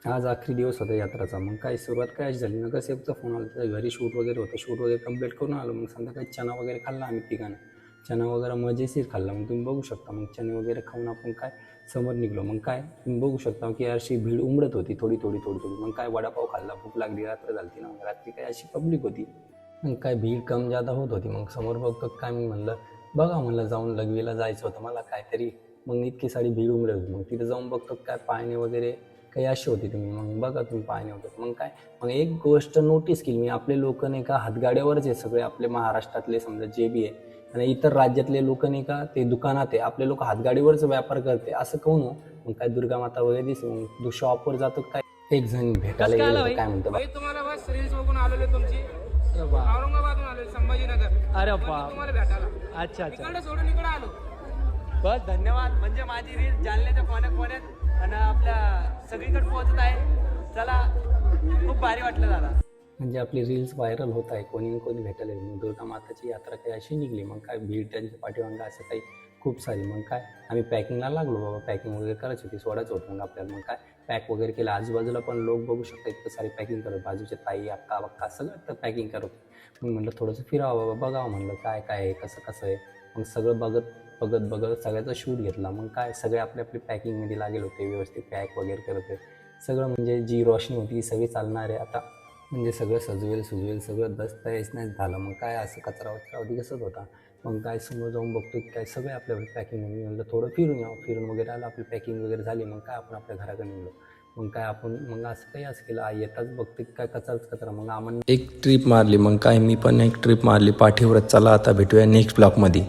आज आखरी दिवस होता यात्राचा. मग काय सुरुवात काय अशी झाली, नगरसेवकचा फोन आला. त्याच्या घरी शूट वगैरे होतं. शूट वगैरे कंप्लीट करून आलो. मग संध्याकाळी चना वगैरे खाल्ला आम्ही तिघांनी. चना वगैरे मजेशीर खाल्ला. मग तुम्ही बघू शकता. मग चणे वगैरे खाऊन आपण काय समोर निघलो. मग काय तुम्ही बघू शकता की अशी भीड उमडत होती थोडी थोडी थोडी थोडी. मग काय वडापाव खाल्ला. भूक लागली. रात्र झाली ना. मग रात्री काय अशी पब्लिक होती. मग काय भीड कम जादा होत होती. मग समोर बघतो काय मी म्हणलं बघा म्हणलं जाऊन लघवीला जायचं होतं मला काहीतरी. मग इतकी सारी भीड उमडत होती. मग तिथं जाऊन बघतो काय पाळणे वगैरे काही अशी होती. तुम्ही मग बघा तुम्ही पाळणे वगैरे. मग काय मग एक गोष्ट नोटीस केली मी, आपले लोक नाही का हातगाड्यावरच आहे सगळे. आपले महाराष्ट्रातले समजा जे बी आहे आणि इतर राज्यातले लोक नाही का ते दुकानात आहे. आपले लोक हातगाडीवरच व्यापार करते असं कहून हो. मग काय दुर्गा माता वगैरे दिसते. मग शॉपवर जातो काय एक जण भेटायला गेलो काय म्हणतो तुम्हाला बस रील्स बघून आलेलो तुमची. औरंगाबादहून आलो संभाजीनगर. अरे तुम्हाला भेटायला. अच्छा अच्छा, इकडे सोडून इकडे आलो. बस धन्यवाद. म्हणजे माझी रील जालन्याच्या कोण्यात कोण्यात आणि आपल्या सगळीकडे पोहोचत आहे. चला, खूप भारी वाटलं दादा. म्हणजे आपली रील्स व्हायरल होत आहे. कोणी कोणी भेटायला गेली. मग दुर्गा माताची यात्रा काही अशी निघली. मग काय भीड त्यांच्या पाठीमागं असं काही खूप सारी. मग काय आम्ही पॅकिंगला लागलो. बाबा पॅकिंग वगैरे करायची होती. सोडायचं होतं मग आपल्याला. मग काय पॅक वगैरे केलं. आजूबाजूला पण लोक बघू शकता इतकं सारी पॅकिंग करत. बाजूचे ताई अक्का बक्का सगळं तर पॅकिंग करत होते. मग म्हटलं थोडंसं फिरावं बाबा बघावं म्हणलं काय काय आहे कसं कसं आहे. मग सगळं बघत सगळ्याचा शूट घेतला. मग काय सगळे आपल्या आपली पॅकिंगमध्ये लागेल होते. व्यवस्थित पॅक वगैरे करत होते सगळं. म्हणजे जी रोशनी होती ती सगळी चालणार आहे आता. म्हणजे सगळं सुजवेल सगळं दस्तऐवज नाही झालं. मग काय असं कचरा दिसत होता. मग काय समोर जाऊन बघतो की काय सगळे आपल्या पॅकिंगमध्ये. म्हणलं थोडं फिरून यावं. फिरून वगैरे आलं. आपली पॅकिंग वगैरे झाली. मग काय आपण आपल्या घराकडे निघलो. मग काय आपण मग असं केलं येताच बघते काय कचरा. मग आम्हाला एक ट्रिप मारली. मग काय मी पण एक ट्रिप मारली पाठीवर. चला आता भेटूया नेक्स्ट ब्लॉगमध्ये.